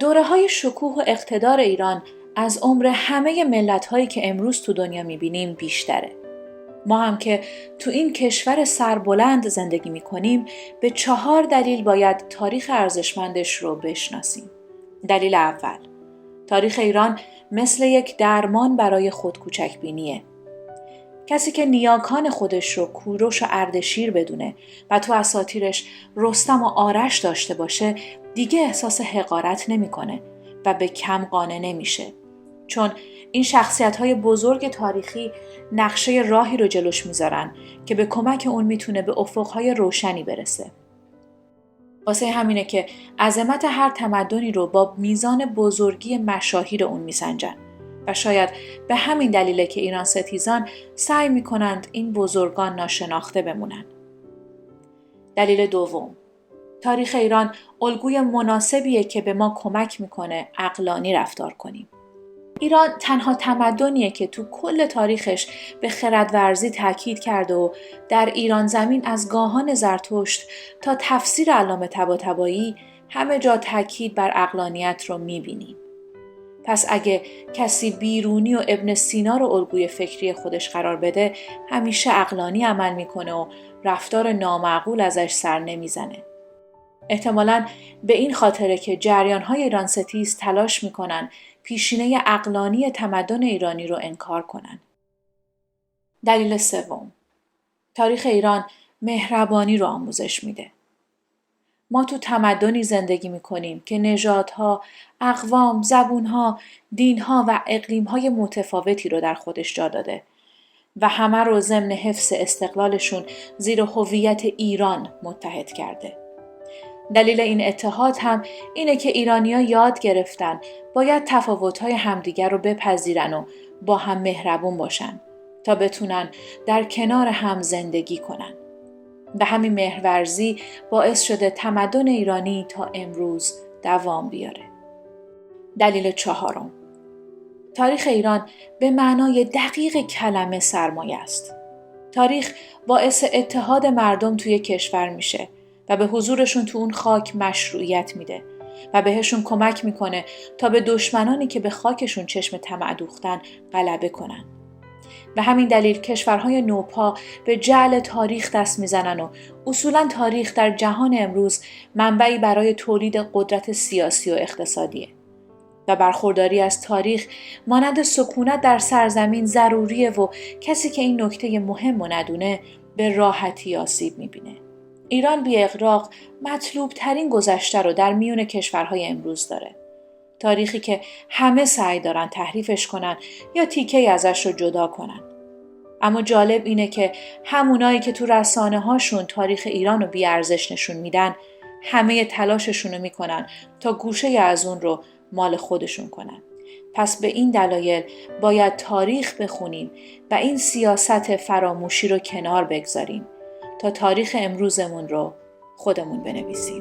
دوره‌های شکوه و اقتدار ایران از عمر همه ملت‌هایی که امروز تو دنیا می‌بینیم بیشتره. ما هم که تو این کشور سربلند زندگی می‌کنیم به 4 دلیل باید تاریخ ارزشمندش رو بشناسیم. دلیل اول، تاریخ ایران مثل یک درمان برای خودکوچکبینیه. کسی که نیاکان خودش رو کوروش و اردشیر بدونه و تو اساطیرش رستم و آرش داشته باشه دیگه احساس حقارت نمی‌کنه و به کم قانع نمیشه، چون این شخصیت‌های بزرگ تاریخی نقشه راهی رو جلوش میذارن که به کمک اون میتونه به افق‌های روشنی برسه. واسه همینه که عظمت هر تمدنی رو با میزان بزرگی مشاهیر اون میسنجن و شاید به همین دلیله که ایران ستیزان سعی میکنند این بزرگان ناشناخته بمونن. دلیل دوم، تاریخ ایران الگوی مناسبیه که به ما کمک میکنه عقلانی رفتار کنیم. ایران تنها تمدنیه که تو کل تاریخش به خردورزی تاکید کرده و در ایران زمین از گاهان زرتشت تا تفسیر علامه طباطبایی همه جا تاکید بر عقلانیت رو میبینیم. پس اگه کسی بیرونی و ابن سینا رو الگوی فکری خودش قرار بده همیشه عقلانی عمل میکنه و رفتار نامعقول ازش سر نمیزنه. احتمالاً به این خاطره که جریان‌های ایران ستیز تلاش میکنن پیشینه عقلانی تمدن ایرانی رو انکار کنن. دلیل سوم، تاریخ ایران مهربانی رو آموزش میده. ما تو تمدنی زندگی میکنیم که نژادها، اقوام، زبونها، دینها و اقلیمهای متفاوتی رو در خودش جا داده و همه رو ضمن حفظ استقلالشون زیر هویت ایران متحد کرده. دلیل این اتحاد هم اینه که ایرانی‌ها یاد گرفتن باید تفاوت‌های همدیگر رو بپذیرن و با هم مهربون باشن تا بتونن در کنار هم زندگی کنن. و همین مهرورزی باعث شده تمدن ایرانی تا امروز دوام بیاره. دلیل چهارم، تاریخ ایران به معنای دقیق کلمه سرمایه است. تاریخ باعث اتحاد مردم توی کشور میشه و به حضورشون تو اون خاک مشروعیت میده و بهشون کمک میکنه تا به دشمنانی که به خاکشون چشم طمع دوختن غلبه کنن. به همین دلیل کشورهای نوپا به جعل تاریخ دست میزنن و اصولاً تاریخ در جهان امروز منبعی برای تولید قدرت سیاسی و اقتصادیه و برخورداری از تاریخ مانند سکونت در سرزمین ضروریه و کسی که این نکته مهم و ندونه به راحتی آسیب میبینه. ایران بی اغراق مطلوب ترین گذشته رو در میون کشورهای امروز داره. تاریخی که همه سعی دارن تحریفش کنن یا تیکه‌ای ازش رو جدا کنن. اما جالب اینه که همونایی که تو رسانه هاشون تاریخ ایران رو بی ارزش نشون میدن همه تلاششون رو میکنن تا گوشه از اون رو مال خودشون کنن. پس به این دلایل باید تاریخ بخونیم و این سیاست فراموشی رو کنار بگذاریم تا تاریخ امروزمون رو خودمون بنویسیم.